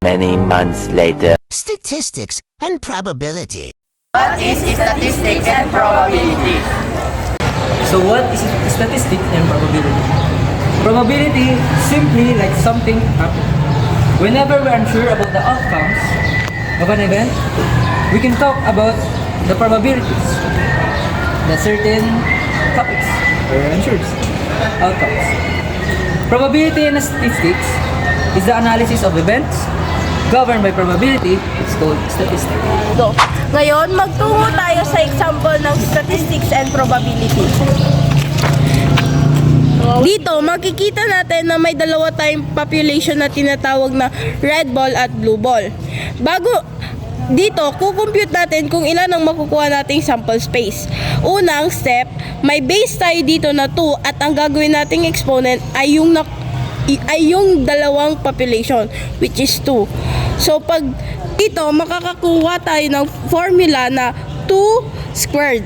Many months later. Statistics and probability. What is statistics and probability? So what is statistics and probability? Probability simply like something happen. Whenever we're unsure about the outcomes of an event, we can talk about the probabilities that certain topics are unsure outcomes. Probability in statistics is the analysis of events governed by probability. It's called statistics. Ngayon, magtungo tayo sa example ng statistics and probability. Dito, makikita natin na may dalawa tayong population na tinatawag na red ball at blue ball. Dito, kukompute natin kung ilan ang makukuha nating sample space. Unang step, may base tayo dito na 2 at ang gagawin nating exponent ay yung dalawang population, which is 2. So, pag dito, makakakuha tayo ng formula na 2 squared,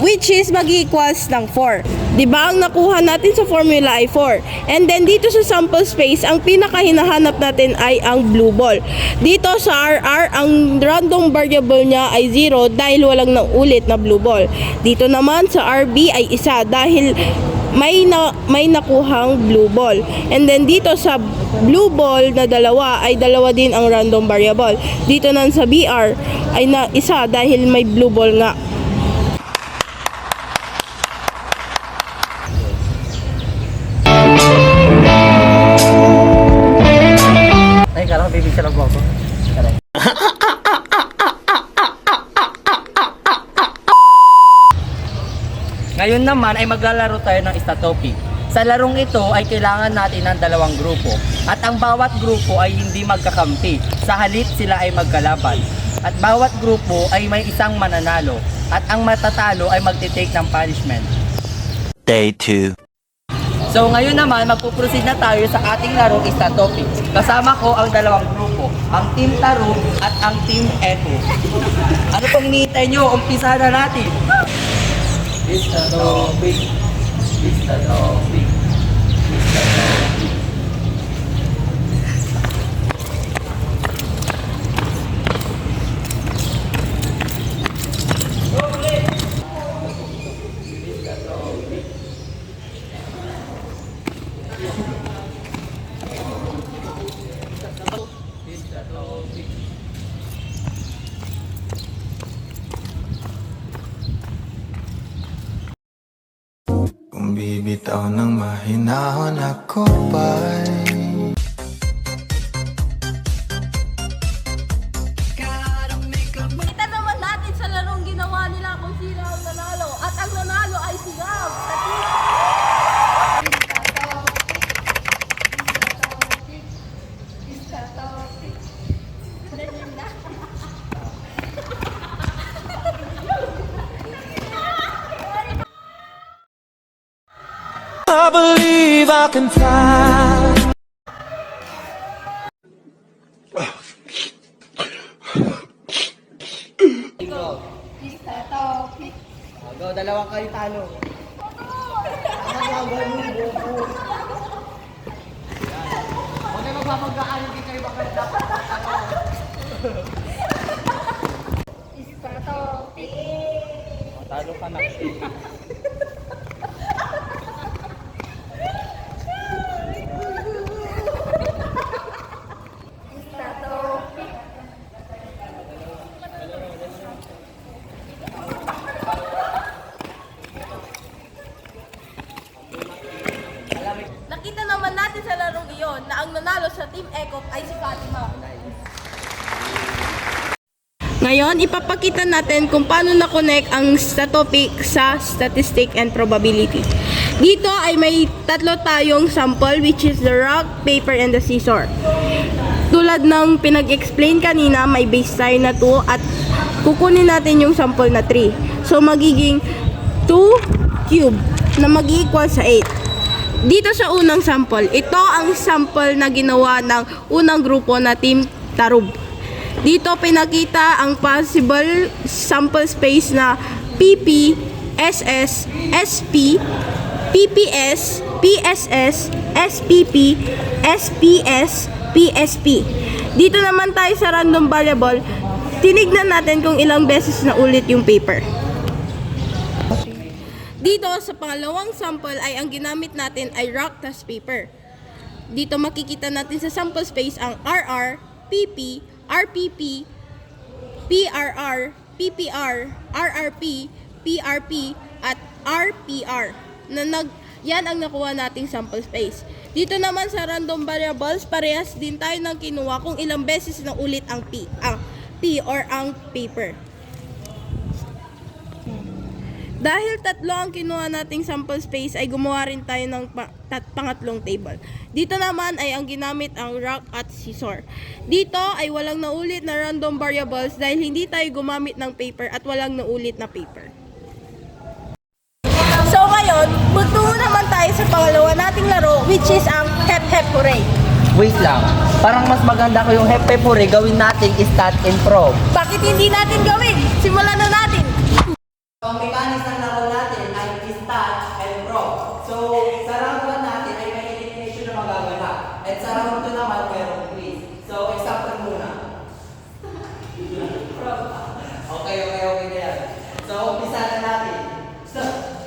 which is mag-equals ng 4. Diba, ang nakuha natin sa formula ay 4. And then, dito sa sample space, ang pinakahinahanap natin ay ang blue ball. Dito sa RR, ang random variable niya ay 0 dahil walang naulit na blue ball. Dito naman sa RB ay 1 dahil may nakuhang blue ball. And then dito sa blue ball na dalawa ay dalawa din ang random variable. Dito nan sa BR ay na 1 dahil may blue ball nga. Ay, karang bibig siya lang po ako. Ngayon naman ay maglalaro tayo ng Statopi. Sa larong ito ay kailangan natin ng dalawang grupo at ang bawat grupo ay hindi magkakampi. Sa halip sila ay magkalaban at bawat grupo ay may isang mananalo at ang matatalo ay magtitake ng punishment. Day 2. So ngayon naman magpuproceed na tayo sa ating larong Statopi. Kasama ko ang dalawang grupo, ang Team Taro at ang Team Echo. Ano pang hinihintay nyo? Umpisa na natin! Statopi. Kung bibitaw ng mahinahon ako ba'y Kita naman natin sa larong ginawa nila kung sino ang nanalo at ang nanalo ay si Gab. I believe I can fly. Go, dalawa kayo talo. Huwag kayo magpapagkaan, hindi kayo baka dapat talo ka na. Nakita naman natin sa larong iyon na ang nanalo sa Team Echo ay si Fatima. Ngayon, ipapakita natin kung paano na-connect ang topic sa statistic and probability. Dito ay may tatlo tayong sample, which is the rock, paper, and the scissor. Tulad ng pinag-explain kanina, may base tayo na 2 at kukunin natin yung sample na 3. So, magiging 2 cube na mag-equal sa 8. Dito sa unang sample, ito ang sample na ginawa ng unang grupo na Team Tarub. Dito pinakita ang possible sample space na PP, SS, SP, PPS, PSS, SPP, SPS, PSP. Dito naman tayo sa random variable. Tinignan natin kung ilang beses na ulit yung paper. Dito sa pangalawang sample ay ang ginamit natin ay rock tas paper. Dito makikita natin sa sample space ang RR, PP, RPP, PRR, PPR, RRP, PRP, at RPR. Yan ang nakuha nating sample space. Dito naman sa random variables, parehas din tayo ng kinuha kung ilang beses na ulit ang P or ang paper. Dahil tatlo ang kinuha nating sample space ay gumawa rin tayo ng pangatlong table. Dito naman ay ang ginamit ang rock at scissor. Dito ay walang naulit na random variables dahil hindi tayo gumamit ng paper at walang naulit na paper. So ngayon, magtungo naman tayo sa pangalawa nating laro which is ang Hep Hep Hooray. Wait lang, parang mas maganda ko yung Hep Hep Hooray gawin natin stat and prob. Bakit hindi natin gawin? Simulan na natin! Ang mechanics ng laro natin ay stat and prob. So, sa round 1 natin ay may elimination na magaganap. At sa round 2 naman, mayroong quiz. So, example muna. Okay na yan. So, umpisa na natin. Start.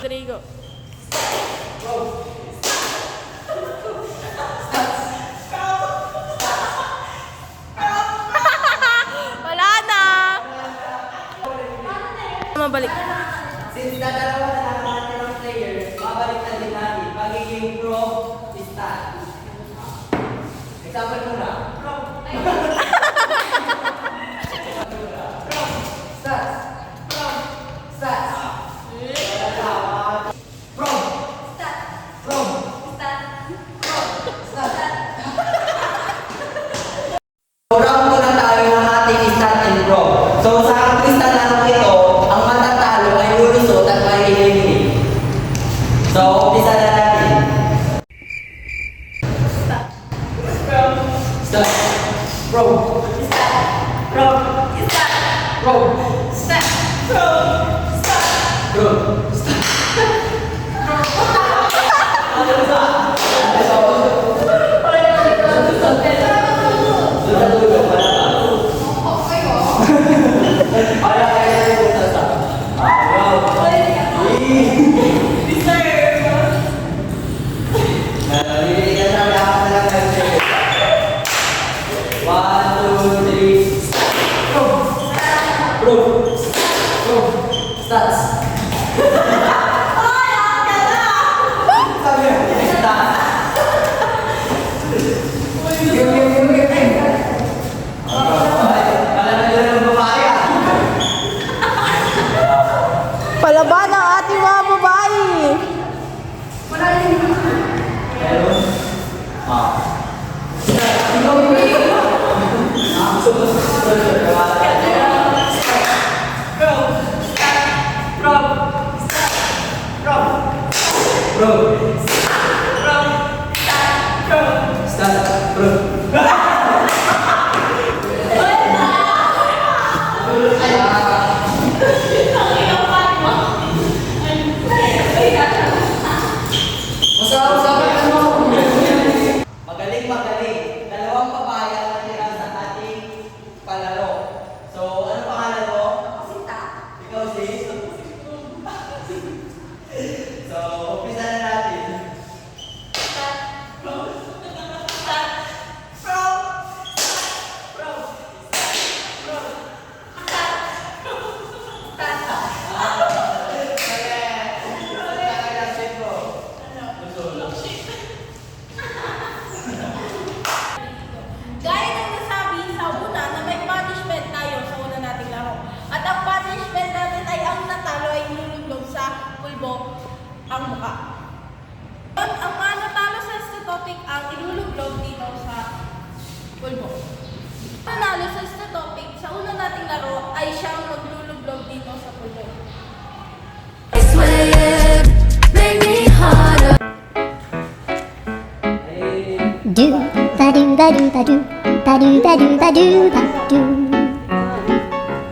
Rodrigo. Wala na! Mabalik. Since dadalawa na lang natin ang players, babalik na din natin. Magiging prob, stat. Example muna. Prob. Stats. Prob. Stats. Prob. Stat. Prob. Stat. Prob. Stat. So, round 2 na tayo ng ating stat and prob. So, sa crystal na ito, ang matatalo ay lulusot at may eliminate. So, umpisa na natin. Stat. Prob. Stat. Prob. Stat. Prob. Stat. Prob. Stat. Prob. Stat. Palaban ang ating mga babae! Magaling. Dalawang babae ang natira sa ating palaro. So, ano pangalan mo? Sita. Ikaw si? So, umpisa na natin. Gaya ng nasabi sa una na may punishment tayo sa una nating laro. At ang punishment natin ay ang natalo ay nilulog sa pulbo ang mukha. Ang manatalo sa topic ang iluluglog dito sa pulbo. Panalo sa topic sa una nating laro ay siyang magluluglog dito sa pulbo. ba do ba do ba do ba do ba do ba do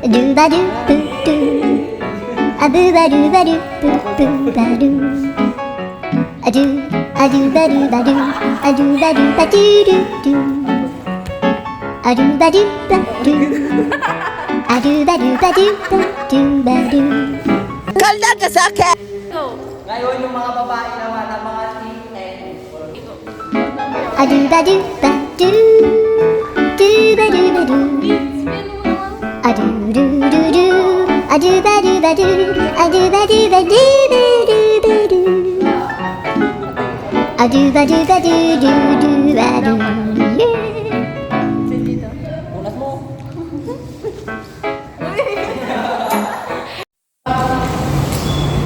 do ba do boo do a boo ba do ba do boo boo ba do a do ba do ba do a do ba do ba do do do a do ba do ba do a do ba do ba do ba do ba do. Kalda ka sa akin! Ngayon yung mga babae naman, ang mga team and A do ba do ba do ba do ba do a do do do do a do ba do ba do a do ba do ba do ba do a do ba do ba do do do ba do.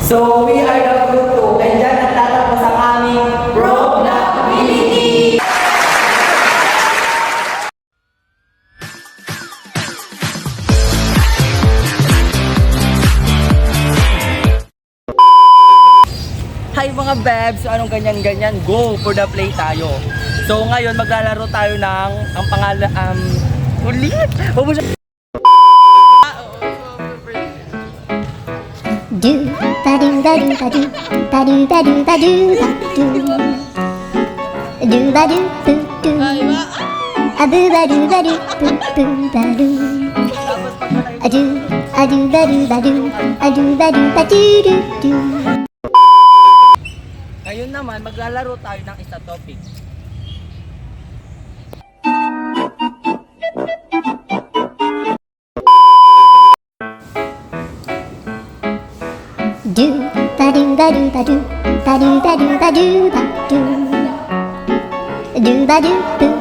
So, we are the group 2, and dyan nagtatapos ang aming probability! Hi mga bebs! So, anong ganyan-ganyan? Go for the play tayo! So, ngayon maglalaro tayo ng ang pangalan, ulit! Huwag mo siya... Do ba do ba do ba do ba do ba do ba do ba do ba do boo do a boo ba do ba do boo boo ba do a do ba do ba do a do ba do ba do do do. Ngayon naman, maglalaro tayo ng isa topic. Do ba do ba do ba do ba do ba do ba do ba do do ba do boo